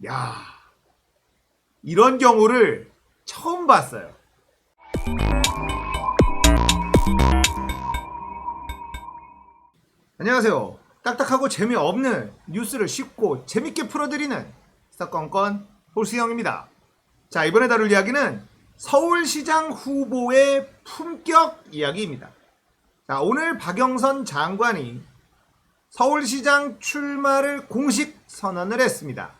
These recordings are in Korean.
야, 이런 경우를 처음 봤어요. 안녕하세요. 딱딱하고 재미없는 뉴스를 쉽고 재밌게 풀어드리는 사건건 홀수형입니다. 자, 이번에 다룰 이야기는 서울시장 후보의 품격 이야기입니다. 자, 오늘 박영선 장관이 서울시장 출마를 공식 선언을 했습니다.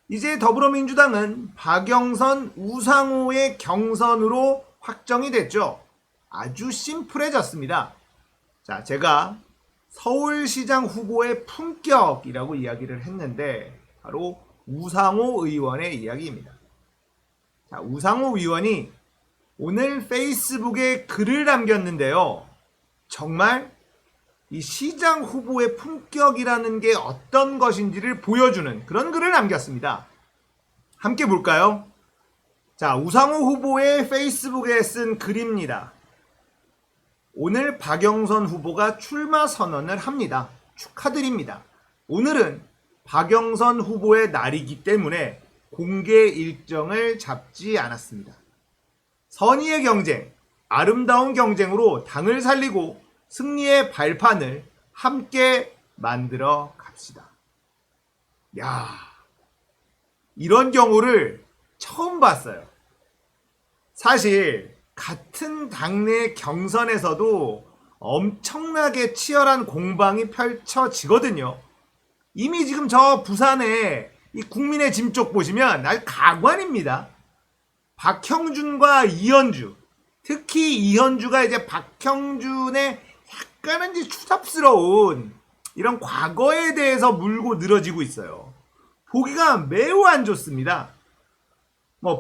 이제 더불어민주당은 박영선, 우상호의 경선으로 확정이 됐죠. 아주 심플해졌습니다. 자, 제가 서울시장 후보의 품격이라고 이야기를 했는데 바로 우상호 의원의 이야기입니다. 자, 우상호 의원이 오늘 페이스북에 글을 남겼는데요. 정말 이 시장 후보의 품격이라는 게 어떤 것인지를 보여주는 그런 글을 남겼습니다. 함께 볼까요? 자, 우상호 후보의 페이스북에 쓴 글입니다. 오늘 박영선 후보가 출마 선언을 합니다. 축하드립니다. 오늘은 박영선 후보의 날이기 때문에 공개 일정을 잡지 않았습니다. 선의의 경쟁, 아름다운 경쟁으로 당을 살리고 승리의 발판을 함께 만들어 갑시다. 야, 이런 경우를 처음 봤어요. 사실 같은 당내 경선에서도 엄청나게 치열한 공방이 펼쳐지거든요. 이미 지금 저 부산에 이 국민의 짐 쪽 보시면 날 가관입니다. 박형준과 이현주, 특히 이현주가 이제 박형준의 약간은 이제 추잡스러운 이런 과거에 대해서 물고 늘어지고 있어요. 보기가 매우 안 좋습니다.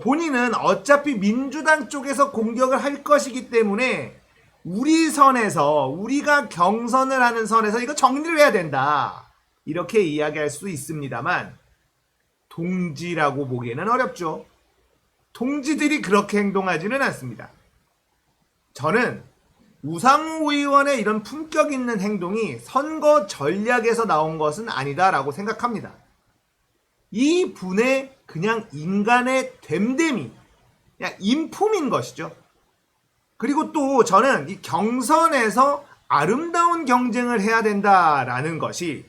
본인은 어차피 민주당 쪽에서 공격을 할 것이기 때문에 우리 선에서, 우리가 경선을 하는 선에서 이거 정리를 해야 된다. 이렇게 이야기할 수 있습니다만 동지라고 보기에는 어렵죠. 동지들이 그렇게 행동하지는 않습니다. 저는 우상호 의원의 이런 품격 있는 행동이 선거 전략에서 나온 것은 아니다라고 생각합니다. 이 분의 그냥 인간의 됨됨이, 그냥 인품인 것이죠. 그리고 또 저는 이 경선에서 아름다운 경쟁을 해야 된다라는 것이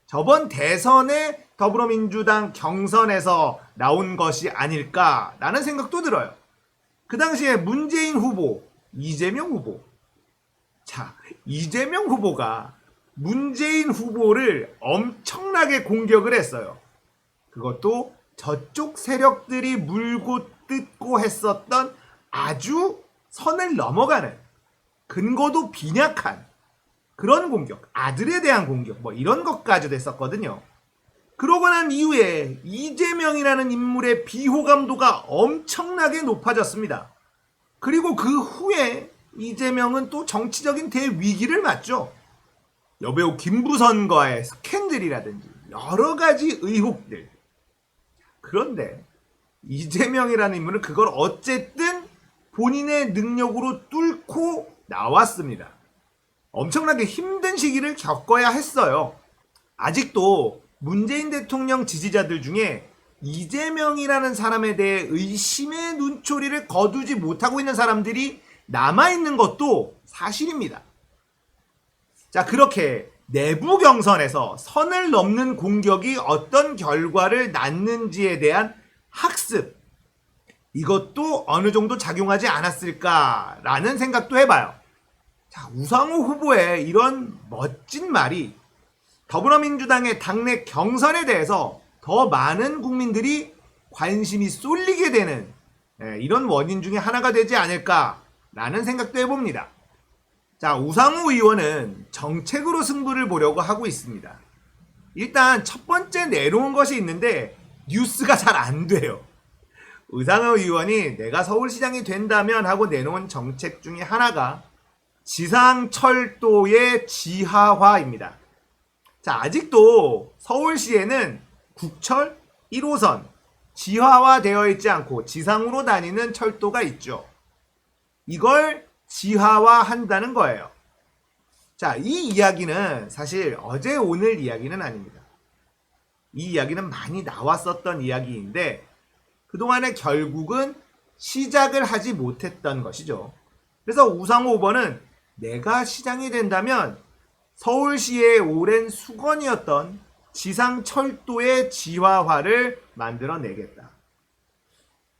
저번 대선의 더불어민주당 경선에서 나온 것이 아닐까라는 생각도 들어요. 그 당시에 문재인 후보, 이재명 후보. 자, 이재명 후보가 문재인 후보를 엄청나게 공격을 했어요. 그것도 저쪽 세력들이 물고 뜯고 했었던 아주 선을 넘어가는 근거도 빈약한 그런 공격, 아들에 대한 공격, 이런 것까지도 했었거든요. 그러고 난 이후에 이재명이라는 인물의 비호감도가 엄청나게 높아졌습니다. 그리고 그 후에 이재명은 또 정치적인 대위기를 맞죠. 여배우 김부선과의 스캔들이라든지 여러 가지 의혹들. 그런데 이재명이라는 인물은 그걸 어쨌든 본인의 능력으로 뚫고 나왔습니다. 엄청나게 힘든 시기를 겪어야 했어요. 아직도 문재인 대통령 지지자들 중에 이재명이라는 사람에 대해 의심의 눈초리를 거두지 못하고 있는 사람들이 남아있는 것도 사실입니다. 자, 그렇게 내부 경선에서 선을 넘는 공격이 어떤 결과를 낳는지에 대한 학습, 이것도 어느 정도 작용하지 않았을까라는 생각도 해봐요. 자, 우상호 후보의 이런 멋진 말이 더불어민주당의 당내 경선에 대해서 더 많은 국민들이 관심이 쏠리게 되는 이런 원인 중에 하나가 되지 않을까라는 생각도 해봅니다. 자, 우상호 의원은 정책으로 승부를 보려고 하고 있습니다. 일단 첫 번째 내놓은 것이 있는데 뉴스가 잘 안 돼요. 우상호 의원이 내가 서울시장이 된다면 하고 내놓은 정책 중에 하나가 지상철도의 지하화입니다. 자, 아직도 서울시에는 국철 1호선 지하화되어 있지 않고 지상으로 다니는 철도가 있죠. 이걸 지하화한다는 거예요. 자, 이 이야기는 사실 어제 오늘 이야기는 아닙니다. 이 이야기는 많이 나왔었던 이야기인데 그동안에 결국은 시작을 하지 못했던 것이죠. 그래서 우상호 후보는 내가 시장이 된다면 서울시의 오랜 수건이었던 지상철도의 지하화를 만들어내겠다.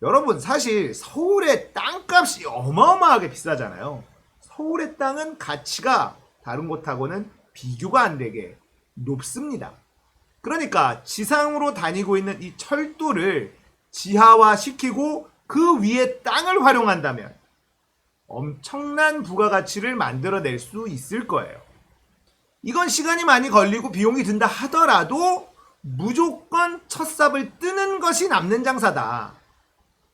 여러분, 사실 서울의 땅값이 어마어마하게 비싸잖아요. 서울의 땅은 가치가 다른 곳하고는 비교가 안 되게 높습니다. 그러니까 지상으로 다니고 있는 이 철도를 지하화시키고 그 위에 땅을 활용한다면 엄청난 부가가치를 만들어낼 수 있을 거예요. 이건 시간이 많이 걸리고 비용이 든다 하더라도 무조건 첫 삽을 뜨는 것이 남는 장사다.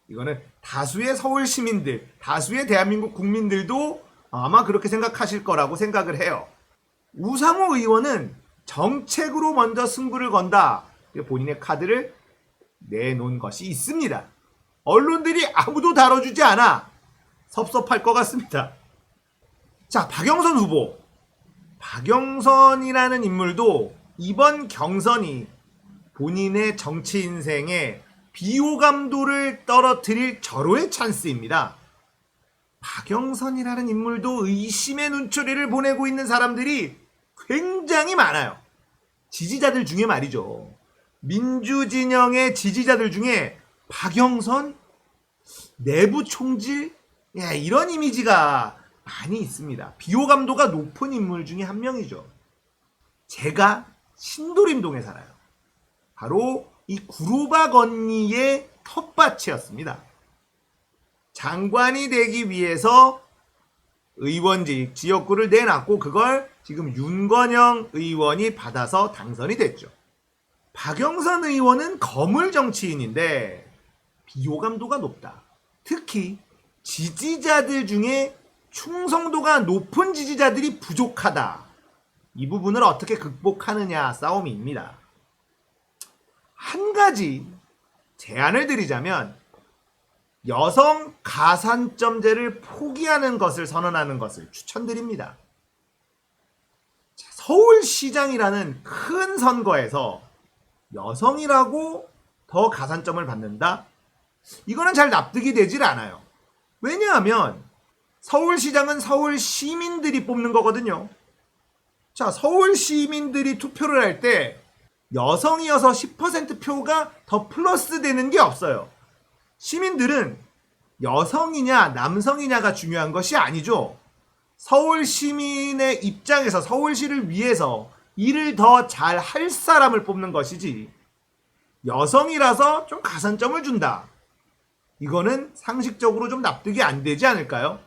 이거는 다수의 서울 시민들, 다수의 대한민국 국민들도 아마 그렇게 생각하실 거라고 생각을 해요. 우상호 의원은 정책으로 먼저 승부를 건다. 본인의 카드를 내놓은 것이 있습니다. 언론들이 아무도 다뤄주지 않아 섭섭할 것 같습니다. 자, 박영선 후보. 박영선이라는 인물도 이번 경선이 본인의 정치 인생에 비호감도를 떨어뜨릴 절호의 찬스입니다. 박영선이라는 인물도 의심의 눈초리를 보내고 있는 사람들이 굉장히 많아요. 지지자들 중에 말이죠. 민주진영의 지지자들 중에 박영선 내부 총질 이런 이미지가 많이 있습니다. 비호감도가 높은 인물 중에 한 명이죠. 제가 신도림동에 살아요. 바로 이 구로박 언니의 텃밭이었습니다. 장관이 되기 위해서 의원직 지역구를 내놨고 그걸 지금 윤건영 의원이 받아서 당선이 됐죠. 박영선 의원은 거물 정치인인데 비호감도가 높다. 특히 지지자들 중에 충성도가 높은 지지자들이 부족하다. 이 부분을 어떻게 극복하느냐 싸움입니다. 한 가지 제안을 드리자면 여성 가산점제를 포기하는 것을 선언하는 것을 추천드립니다. 서울시장이라는 큰 선거에서 여성이라고 더 가산점을 받는다? 이거는 잘 납득이 되질 않아요. 왜냐하면 서울시장은 서울 시민들이 뽑는 거거든요. 자, 서울 시민들이 투표를 할 때 여성이어서 10% 표가 더 플러스 되는 게 없어요. 시민들은 여성이냐 남성이냐가 중요한 것이 아니죠. 서울 시민의 입장에서 서울시를 위해서 일을 더 잘 할 사람을 뽑는 것이지 여성이라서 좀 가산점을 준다. 이거는 상식적으로 좀 납득이 안 되지 않을까요?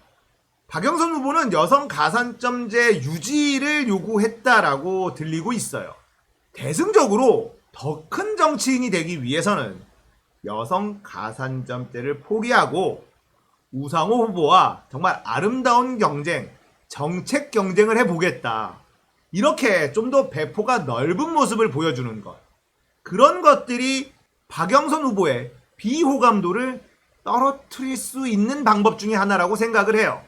박영선 후보는 여성 가산점제 유지를 요구했다라고 들리고 있어요. 대승적으로 더 큰 정치인이 되기 위해서는 여성 가산점제를 포기하고 우상호 후보와 정말 아름다운 경쟁, 정책 경쟁을 해보겠다. 이렇게 좀 더 배포가 넓은 모습을 보여주는 것. 그런 것들이 박영선 후보의 비호감도를 떨어뜨릴 수 있는 방법 중에 하나라고 생각을 해요.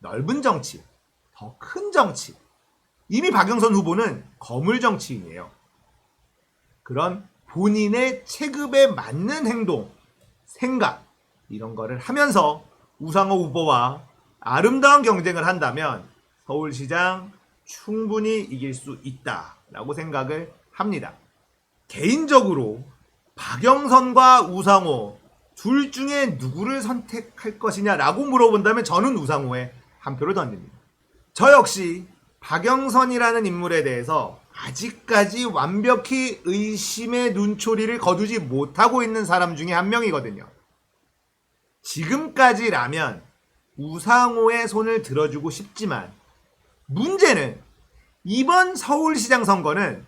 넓은 정치, 더 큰 정치. 이미 박영선 후보는 거물 정치인이에요. 그런 본인의 체급에 맞는 행동, 생각 이런 거를 하면서 우상호 후보와 아름다운 경쟁을 한다면 서울시장 충분히 이길 수 있다라고 생각을 합니다. 개인적으로 박영선과 우상호 둘 중에 누구를 선택할 것이냐라고 물어본다면 저는 우상호에 한 표를 던집니다. 저 역시 박영선이라는 인물에 대해서 아직까지 완벽히 의심의 눈초리를 거두지 못하고 있는 사람 중에 한 명이거든요. 지금까지라면 우상호의 손을 들어주고 싶지만 문제는 이번 서울시장 선거는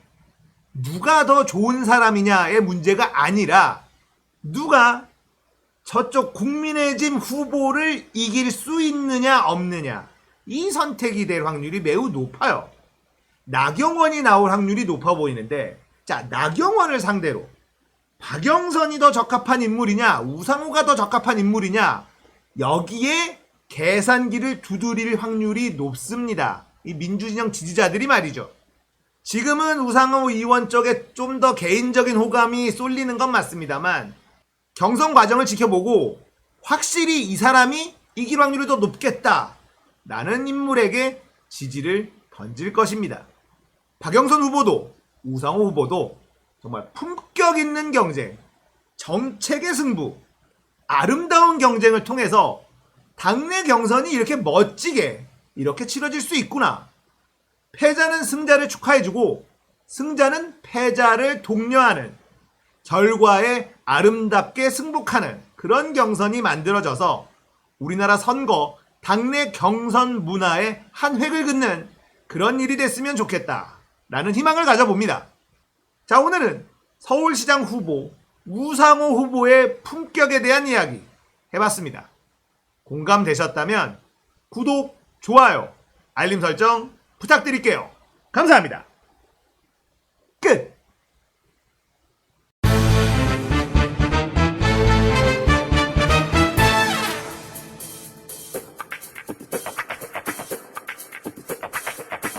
누가 더 좋은 사람이냐의 문제가 아니라 누가 저쪽 국민의힘 후보를 이길 수 있느냐 없느냐 이 선택이 될 확률이 매우 높아요. 나경원이 나올 확률이 높아 보이는데 자, 나경원을 상대로 박영선이 더 적합한 인물이냐 우상호가 더 적합한 인물이냐 여기에 계산기를 두드릴 확률이 높습니다. 이 민주진영 지지자들이 말이죠. 지금은 우상호 의원 쪽에 좀 더 개인적인 호감이 쏠리는 건 맞습니다만 경선 과정을 지켜보고 확실히 이 사람이 이길 확률이 더 높겠다라는 인물에게 지지를 던질 것입니다. 박영선 후보도 우상호 후보도 정말 품격 있는 경쟁, 정책의 승부, 아름다운 경쟁을 통해서 당내 경선이 이렇게 멋지게 이렇게 치러질 수 있구나. 패자는 승자를 축하해주고 승자는 패자를 독려하는, 결과에 아름답게 승복하는 그런 경선이 만들어져서 우리나라 선거, 당내 경선 문화에 한 획을 긋는 그런 일이 됐으면 좋겠다라는 희망을 가져봅니다. 자, 오늘은 서울시장 후보 우상호 후보의 품격에 대한 이야기 해봤습니다. 공감되셨다면 구독, 좋아요, 알림 설정 부탁드릴게요. 감사합니다. 끝!